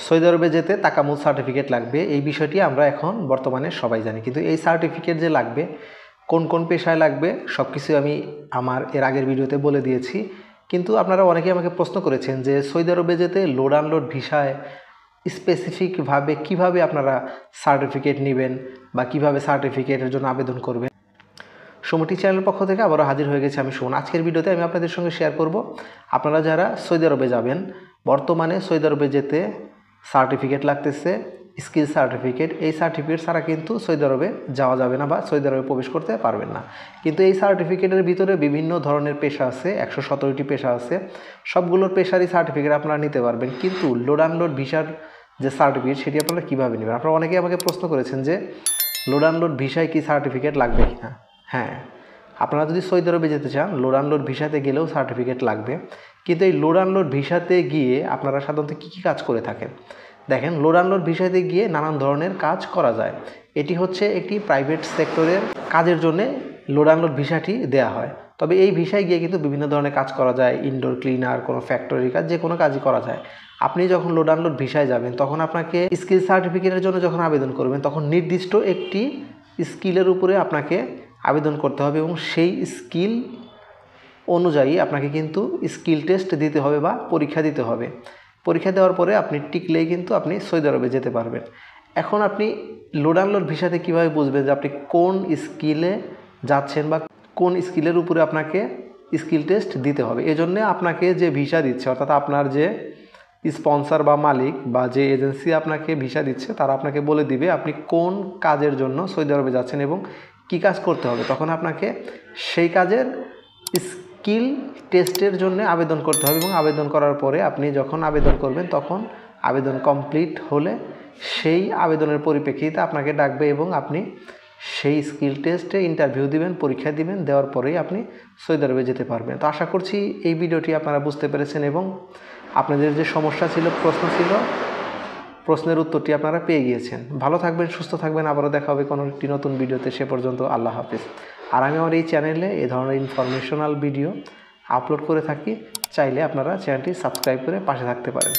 Saudi আরবে যেতে তাকামুল certificate লাগবে, এই বিষয়টি আমরা এখন বর্তমানে সবাই জানি। কিন্তু এই সার্টিফিকেট যে লাগবে, কোন কোন পেশায় লাগবে সব কিছু আমি আমার এর আগের ভিডিওতে বলে দিয়েছি। কিন্তু আপনারা অনেকেই আমাকে প্রশ্ন করেছেন যে সৌদি আরবে যেতে লোড আনলোড ভিসায় স্পেসিফিকভাবে কিভাবে আপনারা সার্টিফিকেট নেবেন বা কিভাবে সার্টিফিকেটের জন্য আবেদন করবেন। সুমতি চ্যানেলের পক্ষ থেকে আবারও হাজির হয়ে গেছে আমি সুমন। আজকের ভিডিওতে আমি আপনাদের সঙ্গে শেয়ার করব আপনারা যারা সৌদি আরবে যাবেন, বর্তমানে সৌদি আরবে যেতে সার্টিফিকেট লাগতেছে, স্কিল সার্টিফিকেট। এই সার্টিফিকেট ছাড়া কিন্তু সৌদি আরবে যাওয়া যাবে না বা সৌদি আরবে প্রবেশ করতে পারবেন না। কিন্তু এই সার্টিফিকেটের ভিতরে বিভিন্ন ধরনের পেশা আছে, 117টি পেশা আছে। সবগুলোর পেশারই সার্টিফিকেট আপনারা নিতে পারবেন। কিন্তু লোড আনলোড ভিসার যে সার্টিফিকেট সেটি আপনারা কীভাবে নেবেন? আপনারা অনেকেই আমাকে প্রশ্ন করেছেন যে লোড আনলোড ভিসায় কি সার্টিফিকেট লাগবে কি না। হ্যাঁ, আপনারা যদি সৌদি আরবে যেতে চান লোড আনলোড ভিসাতে গেলেও সার্টিফিকেট লাগবে। কিন্তু এই লোড আনলোড ভিসাতে গিয়ে আপনারা সাধারণত কী কী কাজ করে থাকেন? দেখেন, লোড আনলোড ভিসাতে গিয়ে নানান ধরনের কাজ করা যায়। এটি হচ্ছে একটি প্রাইভেট সেক্টরের কাজের জন্যে লোড আনলোড ভিসাটি দেওয়া হয়। তবে এই ভিসায় গিয়ে কিন্তু বিভিন্ন ধরনের কাজ করা যায়, ইনডোর ক্লিনার, কোনো ফ্যাক্টরির কাজ, যে কোনো কাজই করা যায়। আপনি যখন লোড আনলোড ভিসায় যাবেন তখন আপনাকে স্কিল সার্টিফিকেটের জন্য যখন আবেদন করবেন তখন নির্দিষ্ট একটি স্কিলের উপরে আপনাকে আবেদন করতে হবে এবং সেই স্কিল অনুযায়ী আপনাকে কিন্তু স্কিল টেস্ট দিতে হবে বা পরীক্ষা দিতে হবে। পরীক্ষা দেওয়ার পরে আপনি টিকলেই কিন্তু আপনি সৌদি আরবে যেতে পারবেন। এখন আপনি লোড আনলোড ভিসাতে কীভাবে বুঝবেন যে আপনি কোন স্কিলে যাচ্ছেন বা কোন স্কিলের উপরে আপনাকে স্কিল টেস্ট দিতে হবে? এজন্য আপনাকে যে ভিসা দিচ্ছে, অর্থাৎ আপনার যে স্পন্সর বা মালিক বা যে এজেন্সি আপনাকে ভিসা দিচ্ছে তারা আপনাকে বলে দিবে আপনি কোন কাজের জন্য সৌদি আরবে যাচ্ছেন এবং কী কাজ করতে হবে। তখন আপনাকে সেই কাজের স্কিল টেস্টের জন্য আবেদন করতে হবে এবং আবেদন করার পরে আপনি যখন আবেদন করবেন তখন আবেদন কমপ্লিট হলে সেই আবেদনের পরিপ্রেক্ষিতে আপনাকে ডাকবে এবং আপনি সেই স্কিল টেস্টে ইন্টারভিউ দিবেন, পরীক্ষা দিবেন, দেওয়ার পরেই আপনি সৌদি আরবে যেতে পারবেন। তো আশা করছি এই ভিডিওটি আপনারা বুঝতে পেরেছেন এবং আপনাদের যে সমস্যা ছিল, প্রশ্ন ছিল, প্রশ্নের উত্তরটি আপনারা পেয়ে গিয়েছেন। ভালো থাকবেন, সুস্থ থাকবেন, আবারও দেখা হবে কোনো একটি নতুন ভিডিওতে। সে পর্যন্ত আল্লাহ হাফিজ। আর আমি আমার এই চ্যানেলে এ ধরনের ইনফরমেশনাল ভিডিও আপলোড করে থাকি, চাইলে আপনারা চ্যানেলটি সাবস্ক্রাইব করে পাশে থাকতে পারেন।